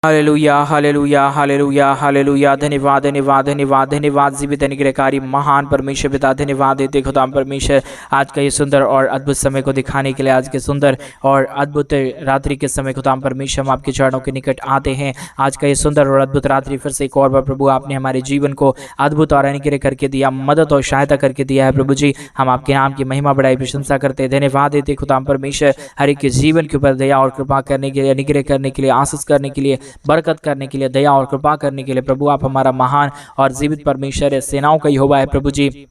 Hallelujah hallelujah hallelujah hallelujah. धन्यवाद धन्यवाद धन्यवाद धन्यवाद जीवित अनुग्रहकारी महान परमेश्वर पिता, धन्यवाद देते खुदा परमेश्वर आज का ये सुंदर और अद्भुत समय को दिखाने के लिए, आज के सुंदर और अद्भुत रात्रि के समय खुदा परमेश्वर हम आपके चरणों के निकट आते हैं। आज का ये सुंदर और अद्भुत रात्रि फिर से एक और बार प्रभु आपने हमारे जीवन को अद्भुत और अनुग्रह करके दिया, मदद और सहायता करके दिया है। प्रभु जी हम आपके नाम की महिमा बढ़ाई प्रशंसा करते हैं। धन्यवाद देते खुदा परमेश्वर हर एक के जीवन के ऊपर दया और कृपा करने के लिए, अनुग्रह करने के लिए, आशीष करने के लिए, बरकत करने के लिए, दया और कृपा करने के लिए। प्रभु आप हमारा महान और जीवित परमेश्वर है, सेनाओं का यहोवा है। प्रभु जी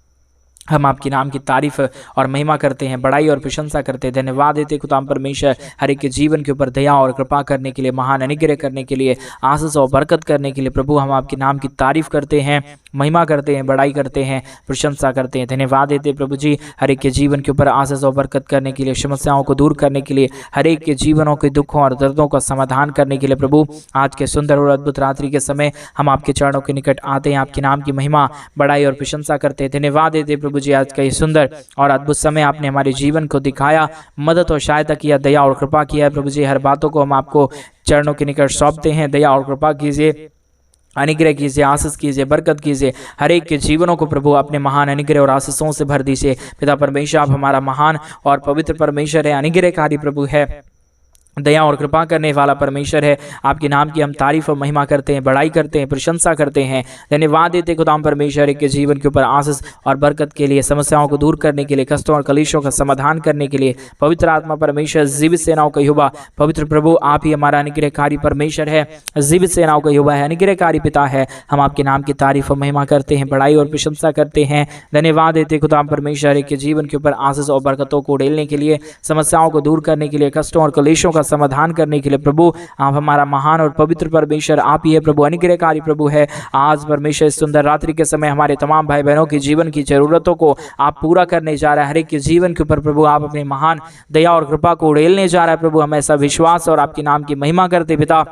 हम आपके नाम की तारीफ और महिमा करते हैं, बड़ाई और प्रशंसा करते हैं। धन्यवाद देते खुदा परमेश्वर हर एक के जीवन के ऊपर दया और कृपा करने के लिए, महान अनुग्रह करने के लिए, आशीष और बरकत करने के लिए। प्रभु हम आपके नाम की तारीफ करते हैं, महिमा करते हैं, बड़ाई करते हैं, प्रशंसा करते हैं। धन्यवाद देते प्रभु जी हर एक के जीवन के ऊपर आशीष और बरकत करने के लिए, समस्याओं को दूर करने के लिए, हर एक के जीवनों के दुखों और दर्दों का समाधान करने के लिए। प्रभु आज के सुंदर और अद्भुत रात्रि के समय हम आपके चरणों के निकट आते हैं, आपके नाम की महिमा, बड़ाई और प्रशंसा करते हैं। धन्यवाद देते प्रभु जी आज का ये सुंदर और अद्भुत समय आपने हमारे जीवन को दिखाया, मदद और सहायता किया, दया और कृपा किया है। प्रभु जी हर बातों को हम आपको चरणों के निकट सौंपते हैं। दया और कृपा कीजिए, अनुग्रह कीजिए, आशीष कीजिए, बरकत कीजिए हर एक के जीवनों को। प्रभु अपने महान अनुग्रह और आशीषों से भर दीजिए। पिता परमेश्वर आप हमारा महान और पवित्र परमेश्वर है, अनुग्रहकारी प्रभु है, दया और कृपा करने वाला परमेश्वर है। आपके नाम की हम तारीफ और महिमा करते हैं, बड़ाई करते हैं, प्रशंसा करते हैं। धन्यवाद देते खुदाम परमेश्वर के जीवन के ऊपर आशीष और बरकत के लिए, समस्याओं को दूर करने के लिए, कष्टों और कलेशों का समाधान करने के लिए। पवित्र आत्मा परमेश्वर जीवित सेनाओं का यहोवा, पवित्र प्रभु आप ही हमारा अनुग्रहकारी परमेश्वर है, जीवित सेनाओं का यहोवा है, अनुग्रहकारी पिता है। हम आपके नाम की तारीफ और महिमा करते हैं, बड़ाई और प्रशंसा करते हैं। धन्यवाद देते खुदाम परमेश्वर के जीवन के ऊपर आशीष और बरकतों को उड़ेलने के लिए, समस्याओं को दूर करने के लिए, कष्टों और कलेशों का समाधान करने के लिए। प्रभु आप हमारा महान और पवित्र परमेश्वर आप ही है प्रभु, अनुग्रहकारी प्रभु है। आज परमेश्वर इस सुंदर रात्रि के समय हमारे तमाम भाई बहनों के जीवन की जरूरतों को आप पूरा करने जा रहे हैं। हर एक के जीवन के ऊपर प्रभु आप अपने महान दया और कृपा को उड़ेलने जा रहा है। प्रभु हम ऐसा विश्वास और आपके नाम की महिमा करते पिता,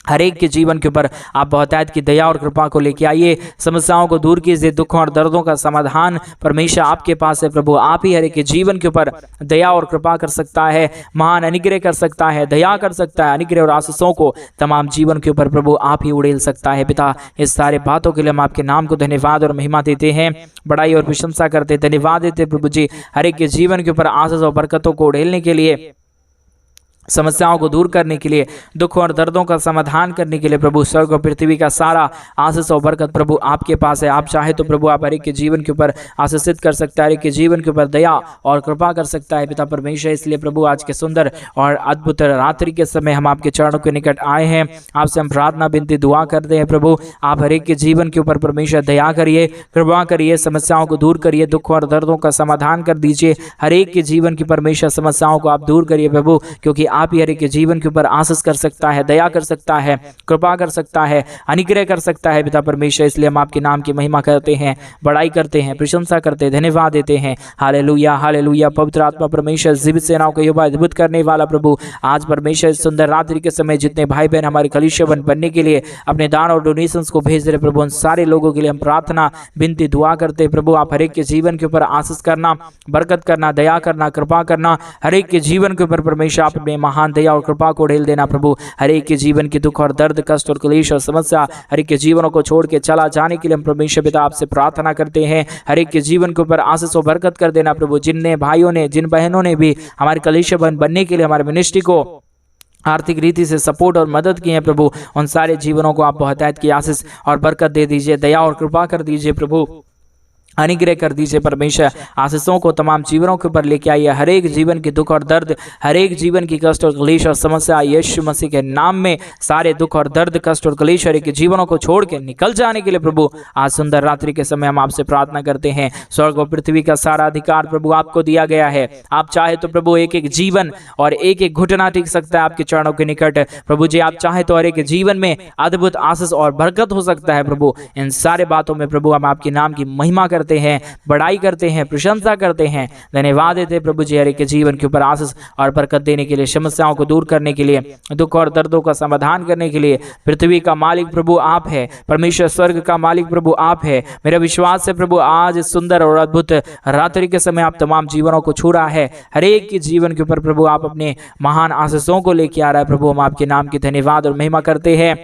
हर एक के जीवन के ऊपर आप बहुतायत की दया और कृपा को लेके आइए, समस्याओं को दूर कीजिए, दुखों और दर्दों का समाधान परमेश्वर आपके पास है। प्रभु आप ही हर एक के जीवन के ऊपर दया और कृपा कर सकता है, महान अनुग्रह कर सकता है, दया कर सकता है, अनुग्रह और आशीषों को तमाम जीवन के ऊपर प्रभु आप ही उड़ेल सकता है। पिता इस सारे बातों के लिए हम आपके नाम को धन्यवाद और महिमा देते हैं, बड़ाई और प्रशंसा करते, धन्यवाद देते प्रभु जी हर एक के जीवन के ऊपर आशीष और बरकतों को उड़ेलने के लिए, समस्याओं को दूर करने के लिए, दुख और दर्दों का समाधान करने के लिए। प्रभु स्वर्ग और पृथ्वी का सारा आशीष और बरकत प्रभु आपके पास है। आप चाहे तो प्रभु आप हर एक के जीवन के ऊपर आशीषित कर सकता है, हर एक के जीवन के ऊपर दया और कृपा कर सकता है पिता परमेश्वर। इसलिए प्रभु आज के सुंदर और अद्भुत रात्रि के समय हम आपके चरणों के निकट आए हैं, आपसे हम प्रार्थना विनती दुआ करते हैं। प्रभु आप हर एक के जीवन के ऊपर परमेश्वर दया करिए, कृपा करिए, समस्याओं को दूर करिए, दुख और दर्दों का समाधान कर दीजिए। हर एक के जीवन की परमेश्वर समस्याओं को आप दूर करिए प्रभु, क्योंकि आप ही हर एक के जीवन के ऊपर आशीष कर सकता है, दया कर सकता है, कृपा कर सकता है, अनुग्रह कर सकता है पिता परमेश्वर। इसलिए हम आपके नाम की महिमा करते हैं, बड़ाई करते हैं, प्रशंसा करते हैं, धन्यवाद देते हैं। Hallelujah hallelujah. पवित्र आत्मा परमेश्वर जीवित सेनाओं का यहोवा, अद्भुत करने वाला प्रभु आज परमेश्वर इस सुंदर रात्रि के समय जितने भाई बहन हमारे कलीसिया बनने के लिए अपने दान और डोनेशंस को भेज रहे प्रभु, उन सारे लोगों के लिए हम प्रार्थना विनती दुआ करते हैं। प्रभु आप हर एक के जीवन के ऊपर आशीष करना, बरकत करना, दया करना, कृपा करना, हर एक के जीवन के ऊपर परमेश्वर आप अपने महान दया और कृपा को ढेल देना। प्रभु हर एक के जीवन के दुख और दर्द, कष्ट और क्लेश और समस्या, हर एक के जीवनों को छोड़ के चला जाने के लिए हम परमेश्वर पिता आपसे प्रार्थना करते हैं। हर एक के जीवन के ऊपर आशीष और बरकत कर देना प्रभु। जिन भाइयों ने, जिन बहनों ने भी हमारे कलीसिया बनने के लिए हमारे मिनिस्ट्री को आर्थिक रीति से सपोर्ट और मदद की है प्रभु, उन सारे जीवनों को आप बहुतायत की आशीष और बरकत दे दीजिए, दया और कृपा कर दीजिए प्रभु, अनुग्रह कर दीजिए परमेश्वर। आशीषों को तमाम जीवनों के ऊपर लेके आइए। हर एक जीवन की दुख और दर्द, हर एक जीवन की कष्ट और क्लेश और समस्या यीशु मसीह के नाम में सारे दुख और दर्द, कष्ट और क्लेश हर एक के जीवनों को छोड़ के निकल जाने के लिए प्रभु आज सुंदर रात्रि के समय हम आपसे प्रार्थना करते हैं। स्वर्ग और पृथ्वी का सारा अधिकार प्रभु आपको दिया गया है। आप चाहे तो प्रभु एक एक जीवन और एक एक घुटना टिक सकता है आपके चरणों के निकट। प्रभु जी आप चाहे तो हर एक जीवन में अद्भुत आशीष और बरकत हो सकता है प्रभु। इन सारे बातों में प्रभु हम आपके नाम की महिमा करते करते हैं, बड़ाई करते हैं, प्रशंसा करते हैं। धन्यवाद देते प्रभु जी हर एक के जीवन के ऊपर आशीष और बरकत देने के लिए, समस्याओं को दूर करने के लिए, दुख और दर्दों का समाधान करने के लिए। पृथ्वी का मालिक प्रभु आप है, परमेश्वर स्वर्ग का मालिक प्रभु आप है। मेरा विश्वास है प्रभु आज इस सुंदर और अद्भुत रात्रि के समय आप तमाम जीवनों को छू रहा है। हर एक के जीवन के ऊपर प्रभु आप अपने महान आशीषों को लेके आ रहा है। प्रभु हम आपके नाम की धन्यवाद और महिमा करते हैं,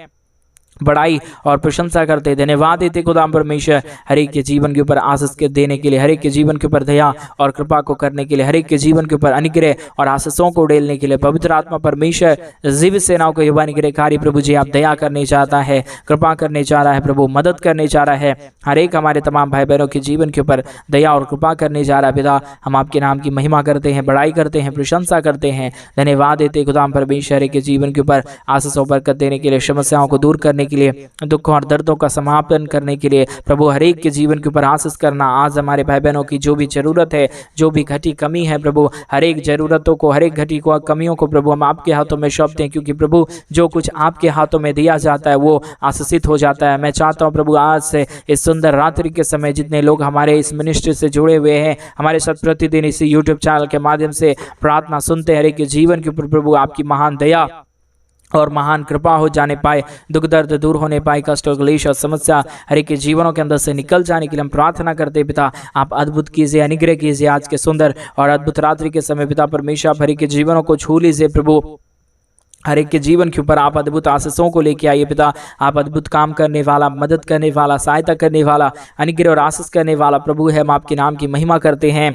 बड़ाई और प्रशंसा करते। धन्यवाद देते खुदा परमेश्वर हर एक के जीवन के ऊपर आशीष के देने के लिए, हर एक के जीवन के ऊपर दया और कृपा को करने के लिए, हर एक के जीवन के ऊपर अनुग्रह और आशीषों को उड़ेलने के लिए। पवित्र आत्मा परमेश्वर जीवित सेनाओं को युवा अनुग्रहकारी प्रभु जी आप दया करने चाहता है, कृपा करने चाह रहा है प्रभु, मदद करने चाह रहा है। हर एक हमारे तमाम भाई बहनों के जीवन के ऊपर दया और कृपा करने जा रहा है। पिता हम आपके नाम की महिमा करते हैं, बड़ाई करते हैं, प्रशंसा करते हैं। धन्यवाद देते खुदा परमेश्वर हर एक के जीवन के ऊपर आशीषों बरकत देने के लिए, समस्याओं को दूर करने के लिए, दुखों और दर्दों का समापन करने के लिए। प्रभु हर एक के जीवन के ऊपर आशीष करना। आज हमारे भाई बहनों की जो भी जरूरत है, जो भी घटी कमी है प्रभु, हर एक जरूरतों को, हर एक घटी को, कमियों को प्रभु हम आपके हाथों में सौंपते हैं, क्योंकि प्रभु जो कुछ आपके हाथों में दिया जाता है वो आशीषित हो जाता है। मैं चाहता हूँ प्रभु आज से इस सुंदर रात्रि के समय जितने लोग हमारे इस मिनिस्ट्री से जुड़े हुए हैं, हमारे साथ प्रतिदिन इसी यूट्यूब चैनल के माध्यम से प्रार्थना सुनते हैं, हर एक के जीवन के ऊपर प्रभु आपकी महान दया और महान कृपा हो जाने पाए, दुख दर्द दूर होने पाए, कष्ट और क्लेश और समस्या हर एक के जीवनों के अंदर से निकल जाने के लिए हम प्रार्थना करते हैं। पिता आप अद्भुत कीजिए, अनुग्रह कीजिए आज के सुंदर और अद्भुत रात्रि के समय। पिता परमेश्वर आप हर एक के जीवनों को छू लीजिए प्रभु, हर एक के जीवन के ऊपर आप अद्भुत आशीषों को लेके आइए। पिता आप अद्भुत काम करने वाला, मदद करने वाला, सहायता करने वाला, अनुग्रह और आशीष करने वाला प्रभु है। हम आपके नाम की महिमा करते हैं,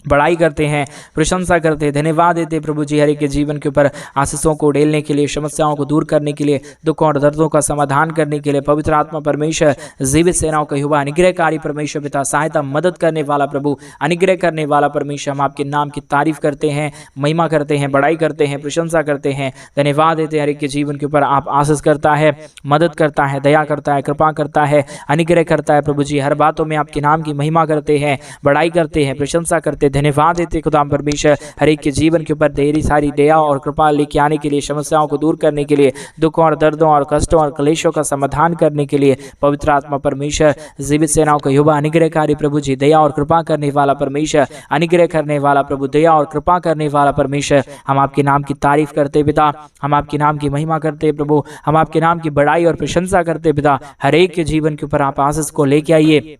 बड़ाई करते हैं, प्रशंसा करते हैं। धन्यवाद देते प्रभु जी हर एक के जीवन के ऊपर आशीषों को उड़ेलने के लिए, समस्याओं को दूर करने के लिए, दुखों और दर्दों का समाधान करने के लिए। पवित्र आत्मा परमेश्वर जीवित सेनाओं का युवा अनुग्रहकारी परमेश्वर पिता, सहायता मदद करने वाला प्रभु, अनुग्रह करने वाला परमेश्वर, हम आपके नाम की तारीफ करते हैं, महिमा करते हैं, बड़ाई करते हैं, प्रशंसा करते हैं। धन्यवाद देते हर एक के जीवन के ऊपर आप आशीष करता है, मदद करता है, दया करता है, कृपा करता है, अनुग्रह करता है प्रभु जी। हर बातों में आपके नाम की महिमा करते हैं, बड़ाई करते हैं, प्रशंसा करते हैं। धन्यवाद देते खुदा परमेश्वर हर एक के जीवन के ऊपर ढेरी सारी दया और कृपा लेके आने के लिए, समस्याओं को दूर करने के लिए, दुखों और दर्दों और कष्टों और क्लेशों का समाधान करने के लिए। पवित्र आत्मा परमेश्वर जीवित सेनाओं का युवा अनुग्रहकारी प्रभु जी, दया और कृपा करने वाला परमेश्वर, अनुग्रह करने वाला प्रभु, दया और कृपा करने वाला परमेश्वर, हम आपके नाम की तारीफ करते पिता, हम आपके नाम की महिमा करते प्रभु, हम आपके नाम की बड़ाई और प्रशंसा करते पिता। हर एक के जीवन के ऊपर आप आशीष को लेके आइए,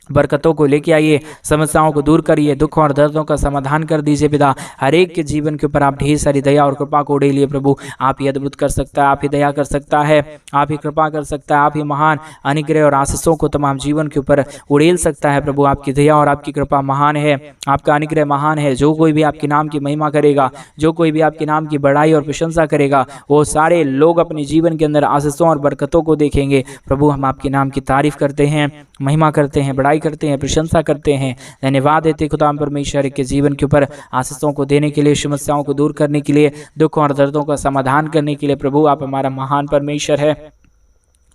बरकतों को लेके आइए, समस्याओं को दूर करिए, दुखों और दर्दों का समाधान कर दीजिए पिता। हर एक के जीवन के ऊपर आप ढेर सारी दया और कृपा को उड़ेलिए प्रभु। आप ही अद्भुत कर सकता है, आप ही दया कर सकता है, आप ही कृपा कर सकता है, आप ही महान अनुग्रह और आशीषों को तमाम जीवन के ऊपर उड़ेल सकता है प्रभु। आपकी दया और आपकी कृपा महान है, आपका अनुग्रह महान है। जो कोई भी आपके नाम की महिमा करेगा, जो कोई भी आपके नाम की बड़ाई और प्रशंसा करेगा, वो सारे लोग अपने जीवन के अंदर आशीषों और बरकतों को देखेंगे प्रभु। हम आपके नाम की तारीफ करते हैं, महिमा करते हैं, बड़ाई करते हैं, प्रशंसा करते हैं। धन्यवाद देते खुदा परमेश्वर के जीवन के ऊपर आशीषों को देने के लिए, समस्याओं को दूर करने के लिए, दुखों और दर्दों का समाधान करने के लिए। प्रभु आप हमारा महान परमेश्वर है,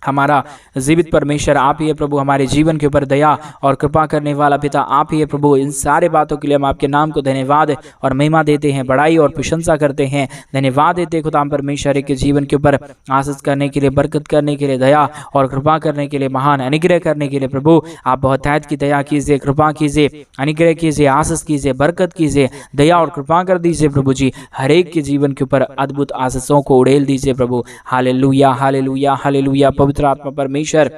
हमारा जीवित परमेश्वर आप ही है प्रभु। हमारे जीवन के ऊपर दया और कृपा करने वाला पिता आप ही है प्रभु। इन सारे बातों के लिए हम आपके नाम को धन्यवाद और महिमा देते हैं, बड़ाई और प्रशंसा करते हैं। धन्यवाद देते खुदा परमेश्वर के जीवन के ऊपर आशीष करने के लिए, बरकत करने के लिए, दया और कृपा करने के लिए, महान अनुग्रह करने के लिए। प्रभु आप बहुतायत की दया कीजिए, कृपा कीजिए, अनुग्रह कीजिए, आशीष कीजिए, बरकत कीजिए, दया और कृपा कर दीजिए प्रभु जी। हर एक के जीवन के ऊपर अद्भुत आशीषों को उड़ेल दीजिए प्रभु। Hallelujah, hallelujah, hallelujah. पवित्र आत्मा परमेश्वर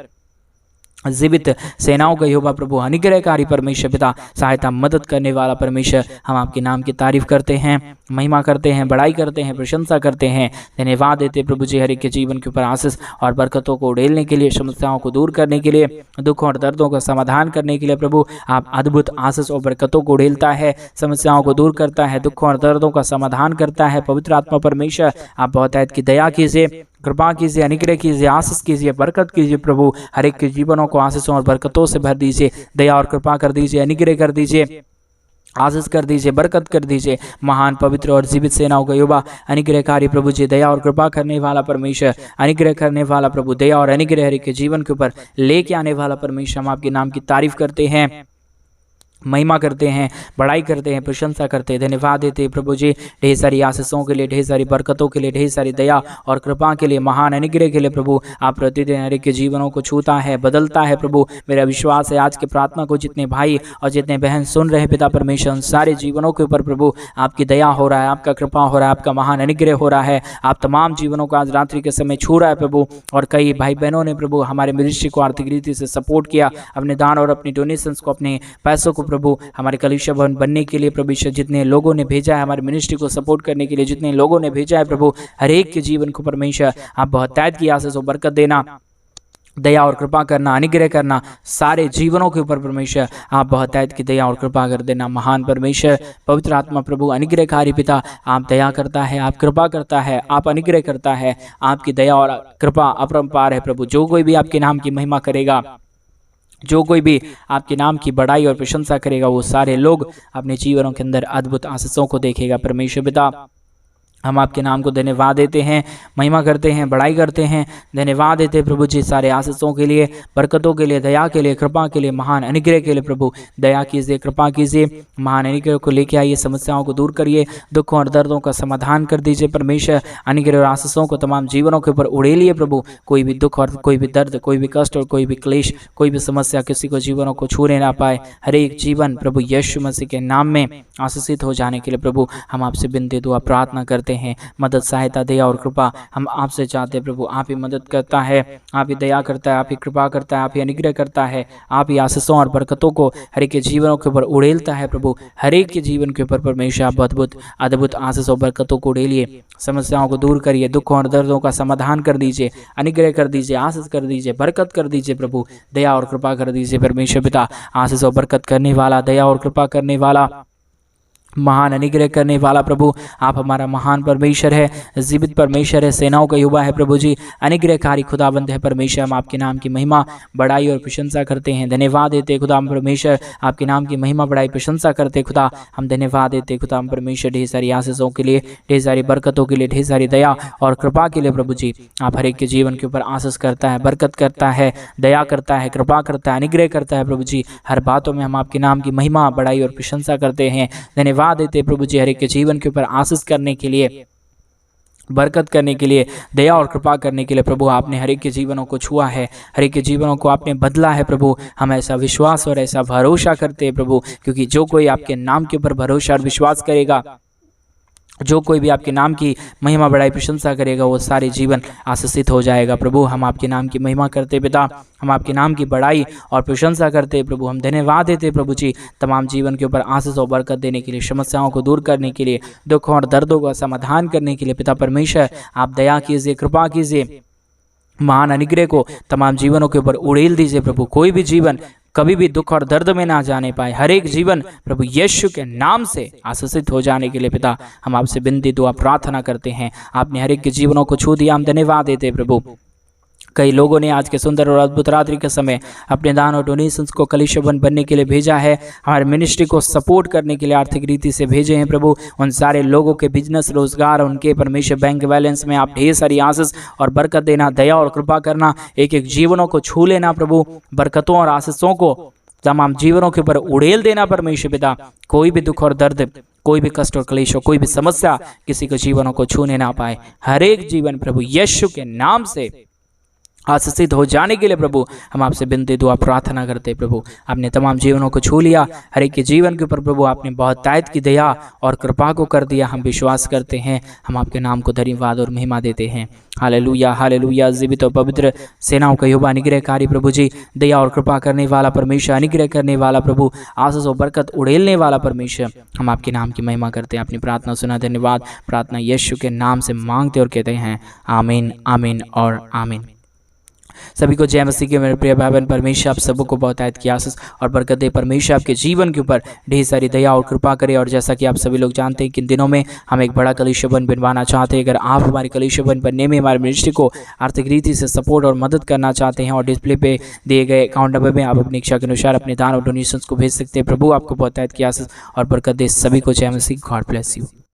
जीवित सेनाओं का यहोवा प्रभु, अनुग्रहकारी परमेश्वर पिता, सहायता मदद करने वाला परमेश्वर, हम आपके नाम की तारीफ करते हैं, महिमा करते हैं, बड़ाई करते हैं, प्रशंसा करते हैं। धन्यवाद देते प्रभु जी हर एक के जीवन के ऊपर आशीष और बरकतों को उड़ेलने के लिए, समस्याओं को दूर करने के लिए, दुखों और दर्दों का समाधान करने के लिए। प्रभु आप अद्भुत आशीष और बरकतों को उड़ेलता है, समस्याओं को दूर करता है, दुखों और दर्दों का समाधान करता है। पवित्र आत्मा परमेश्वर आप बहुतायत की दया कीजिए, कृपा कीजिए, अनुग्रह कीजिए, आशीष कीजिए, बरकत कीजिए प्रभु। हर एक के जीवनों को आशीषों और बरकतों से भर दीजिए, दया और कृपा कर दीजिए, अनुग्रह कर दीजिए, आशीष कर दीजिए, बरकत कर दीजिए। महान पवित्र और जीवित सेनाओं का युवा अनुग्रहकारी प्रभु जी, दया और कृपा करने वाला परमेश्वर, अनुग्रह करने वाला प्रभु, दया और अनुग्रह हर एक के जीवन के ऊपर लेके आने वाला परमेश्वर, हम आपके नाम की तारीफ करते हैं, महिमा करते हैं, बड़ाई करते हैं, प्रशंसा करते हैं, धन्यवाद देते हैं प्रभु जी ढेर सारी आशीषों के लिए, ढेर सारी बरकतों के लिए, ढेर सारी दया और कृपा के लिए, महान अनुग्रह के लिए। प्रभु आप प्रतिदिन हर एक के जीवनों को छूता है, बदलता है। प्रभु मेरा विश्वास है आज के प्रार्थना को जितने भाई और जितने बहन सुन रहे हैं पिता परमेश्वर, सारे जीवनों के ऊपर प्रभु आपकी दया हो रहा है, आपका कृपा हो रहा है, आपका महान अनुग्रह हो रहा है। आप तमाम जीवनों को आज रात्रि के समय छू रहा है प्रभु। और कई भाई बहनों ने प्रभु हमारे मिनिस्ट्री को आर्थिक रीति से सपोर्ट किया, अपने दान और अपनी डोनेशंस को, अपने पैसों को प्रभु हमारे कलीसिया भवन बनने के लिए प्रभु, जितने लोगों ने भेजा है हमारे मिनिस्ट्री को सपोर्ट करने के लिए, जितने लोगों ने भेजा है प्रभु, हर एक के जीवन को परमेश्वर आप बहुत तैद की आशीष और बरकत देना, दया और कृपा करना, अनुग्रह करना, सारे जीवनों के ऊपर परमेश्वर आप बहुत तैद की दया और कृपा कर देना। महान परमेश्वर पवित्र आत्मा प्रभु अनुग्रहकारी पिता, आप दया करता है, आप कृपा करता है, आप अनुग्रह करता है, आपकी दया और कृपा अपरंपार है प्रभु। जो कोई भी आपके नाम की महिमा करेगा, जो कोई भी आपके नाम की बड़ाई और प्रशंसा करेगा, वो सारे लोग अपने जीवनों के अंदर अद्भुत आशीषों को देखेगा। परमेश्वर पिता हम आपके नाम को धन्यवाद देते हैं, महिमा करते हैं, बड़ाई करते हैं, धन्यवाद देते हैं प्रभु जी सारे आशीषों के लिए, बरकतों के लिए, दया के लिए, कृपा के लिए, महान अनुग्रह के लिए। प्रभु दया कीजिए, कृपा कीजिए, महान अनुग्रह को लेके आइए, समस्याओं को दूर करिए, दुखों और दर्दों का समाधान कर दीजिए परमेश्वर। अनुग्रह और आशीषों को तमाम जीवनों के ऊपर उड़ेलिए प्रभु। कोई भी दुख और कोई भी दर्द, कोई भी कष्ट और कोई भी क्लेश, कोई भी समस्या किसी को जीवनों को छूने ना पाए। हर एक जीवन प्रभु यीशु मसीह के नाम में आशीषित हो जाने के लिए प्रभु हम आपसे विनती दुआ प्रार्थना करते हैं। मदद, सहायता, दया और कृपा हम आपसे चाहते हैं प्रभु। आप ही मदद करता है, आप ही दया करता है, आप ही कृपा करता है, आप ही अनुग्रह करता है, आप ही आशीषों और बरकतों को हर एक के जीवनों के ऊपर उड़ेलता है प्रभु। हर एक के जीवन के ऊपर परमेश्वर आप अद्भुत अद्भुत आशीषों बरकतों को उड़ेलिए, समस्याओं को दूर करिए, दुखों और दर्दों का समाधान कर दीजिए, अनुग्रह कर दीजिए, आशीष कर दीजिए, बरकत कर दीजिए प्रभु, दया और कृपा कर दीजिए परमेश्वर पिता। आशीष और बरकत करने वाला, दया और कृपा करने वाला, महान अनुग्रह करने वाला प्रभु आप हमारा महान परमेश्वर है, जीवित परमेश्वर है, सेनाओं का युवा है प्रभु जी, अनुग्रहकारी खुदाबंद है परमेश्वर। हम आपके नाम की महिमा, बड़ाई और प्रशंसा करते हैं, धन्यवाद देते खुदा परमेश्वर। आपके नाम की महिमा, बड़ाई, प्रशंसा करते खुदा हम धन्यवाद देते खुदा परमेश्वर। ढेर सारी आशीषों के लिए, ढेर सारी बरकतों के लिए, ढेर सारी दया और कृपा के लिए प्रभु जी। आप हर एक के जीवन के ऊपर आशीष करता है, बरकत करता है, दया करता है, कृपा करता है, अनुग्रह करता है प्रभु जी। हर बातों में हम आपके नाम की महिमा, बड़ाई और प्रशंसा करते हैं, धन्यवाद देते प्रभु जी। हर एक के जीवन के ऊपर आशीष करने के लिए, बरकत करने के लिए, दया और कृपा करने के लिए प्रभु आपने हर एक के जीवनों को छुआ है, हर एक के जीवनों को आपने बदला है प्रभु। हम ऐसा विश्वास और ऐसा भरोसा करते हैं प्रभु, क्योंकि जो कोई आपके नाम के ऊपर भरोसा और विश्वास करेगा, जो कोई भी आपके नाम की महिमा, बड़ाई, प्रशंसा करेगा, वो सारे जीवन आशीषित हो जाएगा प्रभु। हम आपके नाम की महिमा करते पिता, हम आपके नाम की बड़ाई और प्रशंसा करते प्रभु। हम धन्यवाद देते प्रभु जी तमाम जीवन के ऊपर आशीष और बरकत देने के लिए, समस्याओं को दूर करने के लिए, दुखों और दर्दों का समाधान करने के लिए पिता परमेश्वर आप दया कीजिए, कृपा कीजिए, महान अनुग्रह को तमाम जीवनों के ऊपर उड़ेल दीजिए प्रभु। कोई भी जीवन कभी भी दुख और दर्द में ना जाने पाए, हर एक जीवन प्रभु यीशु के नाम से आशीषित हो जाने के लिए पिता हम आपसे विनती दुआ प्रार्थना करते हैं। आपने हर एक के जीवनों को छू दिया, हम धन्यवाद देते प्रभु। कई लोगों ने आज के सुंदर और अद्भुत रात्रि के समय अपने दान और डोनेशंस को कलीसिया भवन बनने के लिए भेजा है, हमारे मिनिस्ट्री को सपोर्ट करने के लिए आर्थिक रीति से भेजे हैं प्रभु। उन सारे लोगों के बिजनेस, रोजगार, उनके परमेश्वर बैंक बैलेंस में आप ढेर सारी आशीष और बरकत देना, दया और कृपा करना, एक एक जीवनों को छू लेना प्रभु, बरकतों और आशीषों को तमाम जीवनों के ऊपर उड़ेल देना परमेश्वर पिता। कोई भी दुख और दर्द, कोई भी कष्ट और क्लेश, कोई भी समस्या किसी को जीवनों को छूने ना पाए। हर एक जीवन प्रभु यीशु के नाम से आशीषित हो जाने के लिए प्रभु हम आपसे विनती दुआ प्रार्थना करते प्रभु। आपने तमाम जीवनों को छू लिया, हर एक के जीवन के ऊपर प्रभु आपने बहुत तायत की दया और कृपा को कर दिया। हम विश्वास करते हैं, हम आपके नाम को धन्यवाद और महिमा देते हैं। Hallelujah, hallelujah. जीवित और पवित्र सेनाओं का यहोवा अनुग्रहकारी प्रभु जी, दया और कृपा करने वाला परमेश्वर, अनुग्रह करने वाला प्रभु, आशीष और बरकत उड़ेलने वाला परमेश्वर, हम आपके नाम की महिमा करते हैं। अपनी प्रार्थना सुना, धन्यवाद। प्रार्थना यीशु के नाम से मांगते और कहते हैं आमीन, आमीन और आमीन। सभी को जय मसीह के मेरे प्रिय भाई बहन। परमेश्वर आप सबों को बहुत आयत की आशीष और बरकत दे। परमेश्वर आपके जीवन के ऊपर ढेर सारी दया और कृपा करे। और जैसा कि आप सभी लोग जानते हैं कि इन दिनों में हम एक बड़ा कलीसिया भवन बनवाना चाहते हैं। अगर आप हमारे कलीसिया भवन बनने में हमारे मिनिस्ट्री को आर्थिक रीति से सपोर्ट और मदद करना चाहते हैं, और डिस्प्ले पे दिए गए अकाउंट नंबर में आप अपनी इच्छा के अनुसार अपने दान और डोनेशंस को भेज सकते हैं। प्रभु आपको बहुत आयत की आशीष और बरकत दे। सभी को जय मसीह। God bless you.